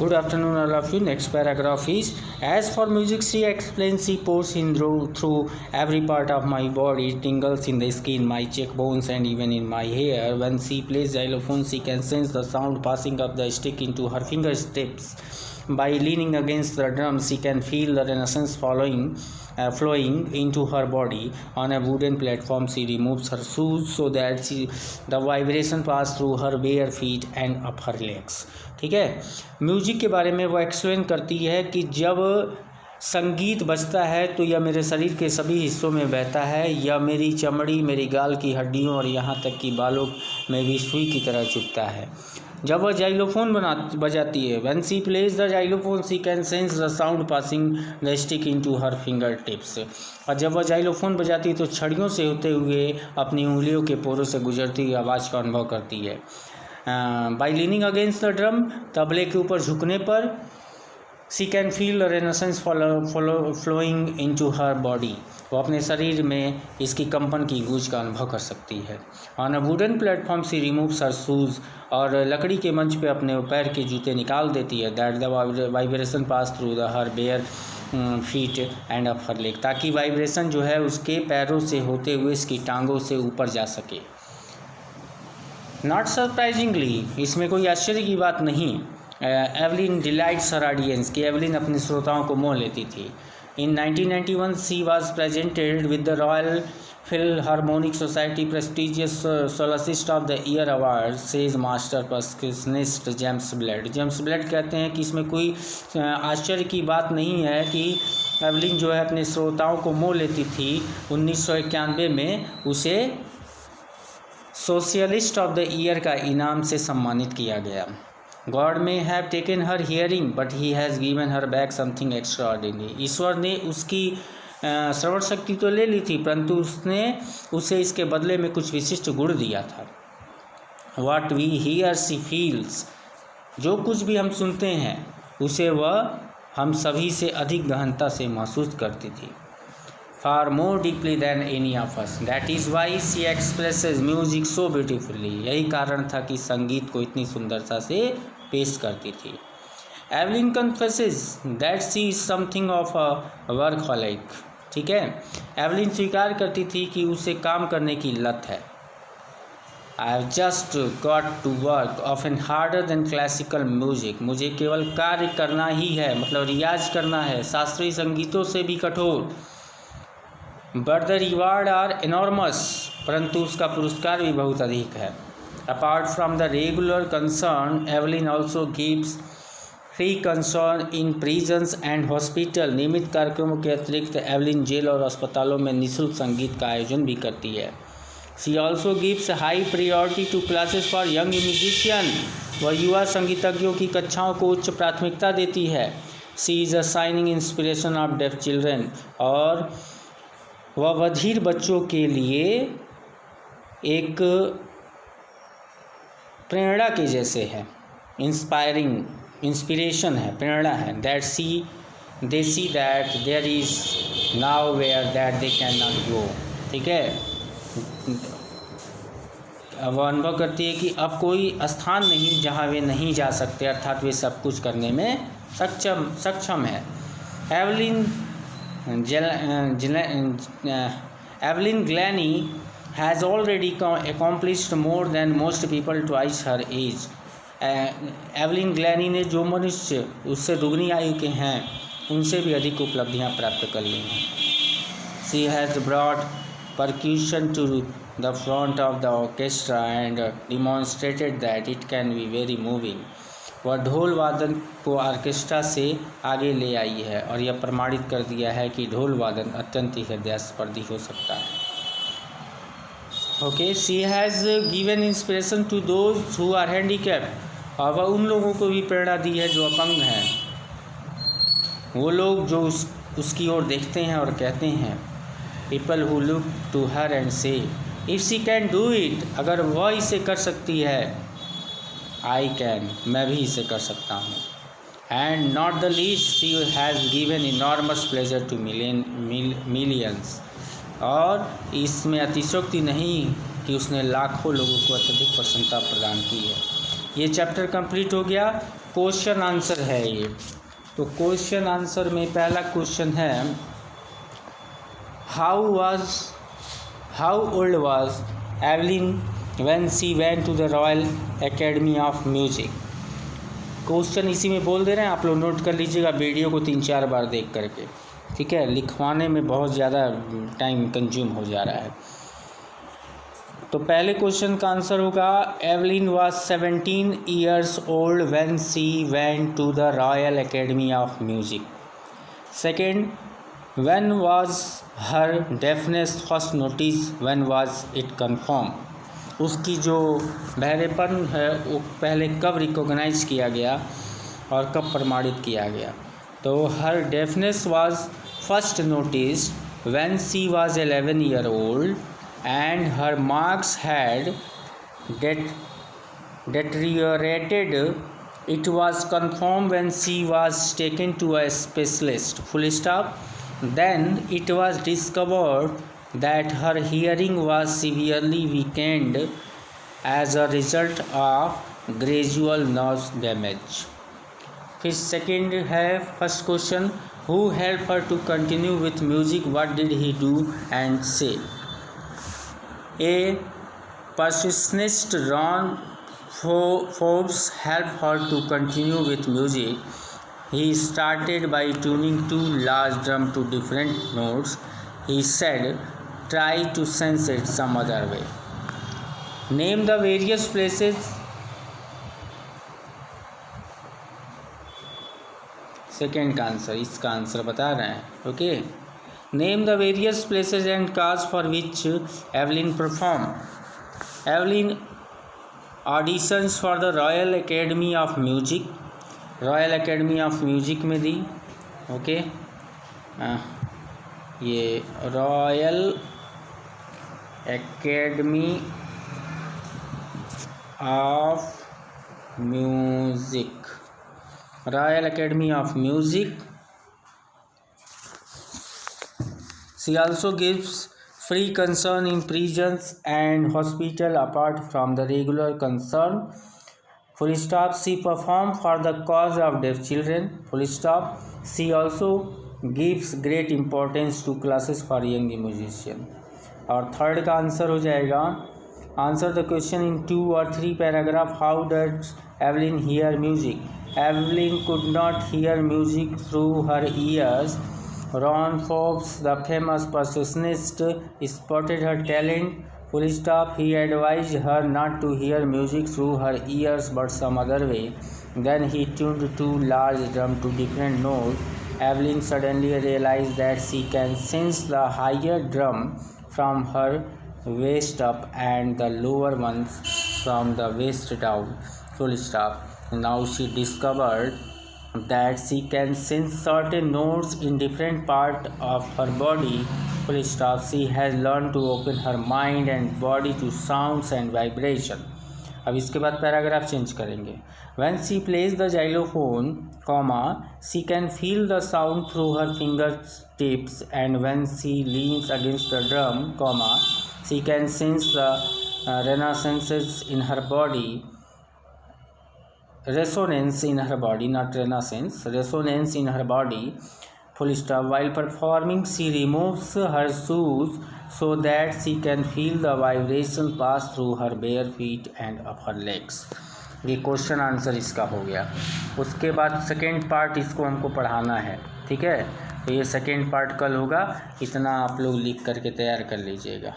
Good afternoon, all of you. Next paragraph is: as for music, she explains, she pours in through every part of my body, tingles in the skin, my cheekbones, and even in my hair. When she plays xylophone, she can sense the sound passing up the stick into her fingertips. By leaning against the drum, she can feel the resonance flowing into her body. On a wooden platform, she removes her shoes so that the vibration pass through her bare feet and up her legs. ठीक है, music के बारे में वो explain करती है कि जब संगीत बजता है तो यह मेरे शरीर के सभी हिस्सों में बहता है, यह मेरी चमड़ी, मेरी गाल की हड्डियों और यहाँ तक कि बालों में भी सुई की तरह चुभता है। जब वह जाइलोफोन बजाती है, when she plays the xylophone she can sense the sound passing the stick into her finger tips. और जब वह जाइलोफोन बजाती है तो छड़ियों से होते हुए अपनी उंगलियों के पोरों से गुजरती हुई आवाज़ का अनुभव करती है। By leaning against the drum, तबले के ऊपर झुकने पर, she can feel resonance flowing into her body, वो अपने शरीर में इसकी कंपन की गूंज का अनुभव कर सकती है। On a wooden platform she removes her shoes, और लकड़ी के मंच पे अपने पैर के जूते निकाल देती है। That the vibration pass through the her bare feet and up her leg, ताकि वाइब्रेशन जो है उसके पैरों से होते हुए इसकी टांगों से ऊपर जा सके। नॉट सरप्राइजिंगली, इसमें कोई आश्चर्य की बात नहीं, एवलिन डिलाइट्स हर ऑडियंस, कि एवलिन अपने श्रोताओं को मोह लेती थी। In 1991 she was presented with the Royal Philharmonic Society prestigious soloist of the year award, says master percussionist James Blade. James Blade कहते हैं कि इसमें कोई आश्चर्य की बात नहीं है कि एवलिन जो है अपने श्रोताओं को मोह लेती थी। 1991 में उसे सोशलिस्ट ऑफ द ईयर का इनाम से सम्मानित किया गया। God may have taken her hearing but he has given her back something extraordinary, ईश्वर ने उसकी श्रवण शक्ति तो ले ली थी, परंतु उसने उसे इसके बदले में कुछ विशिष्ट गुण दिया था। What we hear she feels, जो कुछ भी हम सुनते हैं उसे वह हम सभी से अधिक गहनता से महसूस करती थी। far more deeply than any of us. That is why she expresses music so beautifully. यही कारण था कि संगीत को इतनी सुंदरता से पेश करती थी। Evelyn confesses that she is something of a workaholic. ठीक है, एवलिन स्वीकार करती थी कि उसे काम करने की लत है। I have just got to work, often harder than classical music. मुझे केवल कार्य करना ही है, मतलब रियाज करना है, शास्त्रीय संगीतों से भी कठोर। But the reward are enormous, परंतु उसका पुरस्कार भी बहुत अधिक है। Apart from the regular concern, Evelyn also gives free concern in prisons and hospital. नियमित कार्यक्रमों के अतिरिक्त एवलिन जेल और अस्पतालों में निःशुल्क संगीत का आयोजन भी करती है। She also gives high priority to classes for young musician, वह युवा संगीतज्ञों की कक्षाओं को उच्च प्राथमिकता देती है। She is a shining inspiration of deaf children, और वह बधिर बच्चों के लिए एक प्रेरणा के जैसे है, इंस्पिरेशन है, प्रेरणा है। That they see that there is nowhere that they can not go. ठीक है, वह अनुभव करती है कि अब कोई स्थान नहीं जहाँ वे नहीं जा सकते, अर्थात वे सब कुछ करने में सक्षम है। Evelyn Glennie has already accomplished more than most people twice her age. Evelyn Glennie ने जो मनुष्य उससे दुगनी आयु के हैं उनसे भी अधिक उपलब्धियां प्राप्त कर ली हैं। She has brought percussion to the front of the orchestra and demonstrated that it can be very moving. वह ढोल वादन को ऑर्केस्ट्रा से आगे ले आई है और यह प्रमाणित कर दिया है कि ढोल वादन अत्यंत ही हृदयस्पर्शी हो सकता है। Okay, she has given inspiration to those who are handicapped, और वह उन लोगों को भी प्रेरणा दी है जो अपंग हैं। वो लोग जो उसकी ओर देखते हैं और कहते हैं, people who look to her and say if she can do it, अगर वह इसे कर सकती है, आई कैन, मैं भी इसे कर सकता हूँ। And not the least she has given enormous pleasure to millions, और इसमें अतिशयोक्ति नहीं कि उसने लाखों लोगों को अत्यधिक प्रसन्नता प्रदान की है। ये चैप्टर कंप्लीट हो गया। क्वेश्चन आंसर है ये। तो क्वेश्चन आंसर में पहला क्वेश्चन है, how old was Evelyn when she went to the Royal Academy of Music. Question इसी में बोल दे रहे हैं, आप लोग नोट कर लीजिएगा वीडियो को 3-4 बार देख करके, ठीक है। लिखवाने में बहुत ज़्यादा टाइम कंज्यूम हो जा रहा है। तो पहले क्वेश्चन का आंसर होगा, Evelyn was 17 years old when she went to the Royal Academy of Music. Second, when was her deafness first notice, when was it confirm. उसकी जो बहरेपन है वो पहले कब रिकॉग्नाइज किया गया और कब प्रमाणित किया गया। तो her deafness was first notice when she was 11 years old and her marks had deteriorated. It was confirmed when she was taken to a specialist, full stop. Then it was discovered that her hearing was severely weakened as a result of gradual nerve damage. फिर second है first question, who helped her to continue with music, what did he do and say। A percussionist Ron Forbes helped her to continue with music. He started by tuning 2 large drums to different notes. He said, try to sense it some other way. Name the various places. Second का answer, इसका answer बता रहे हैं, okay. Name the various places and cause for which Evelyn perform. Evelyn auditions for the Royal Academy of music, royal Academy of music में दी, okay. ये royal Academy of music, Royal Academy of Music. She also gives free concern in prisons and hospital apart from the regular concern. Full stop. She performed for the cause of deaf children. Full stop. She also gives great importance to classes for young musicians. और third का answer हो जाएगा, answer the question in 2 or 3 paragraph. How does Evelyn here music. Evelyn could not hear music through her ears. Ron Forbes, the famous percussionist, spotted her talent. Full stop. He advised her not to hear music through her ears but some other way. Then he tuned 2 large drums to different notes. Evelyn suddenly realized that she can sense the higher drum from her waist up and the lower ones from the waist down. Full stop. Now she discovered that she can sense certain notes in different part of her body. Full stop. She has learned to open her mind and body to sounds and vibration. अब इसके बाद paragraph change करेंगे। When she plays the xylophone, she can feel the sound through her fingertips, and when she leans against the drum, she can sense the resonances in her body. Resonance in her body, not renaissance, resonance in her body. Full stop. While performing, she removes her shoes so that she can feel the vibration pass through her bare feet and up her legs. ये question answer इसका हो गया। उसके बाद second part इसको हमको पढ़ाना है, ठीक है। तो ये सेकेंड पार्ट कल होगा, इतना आप लोग लिख करके तैयार कर लीजिएगा।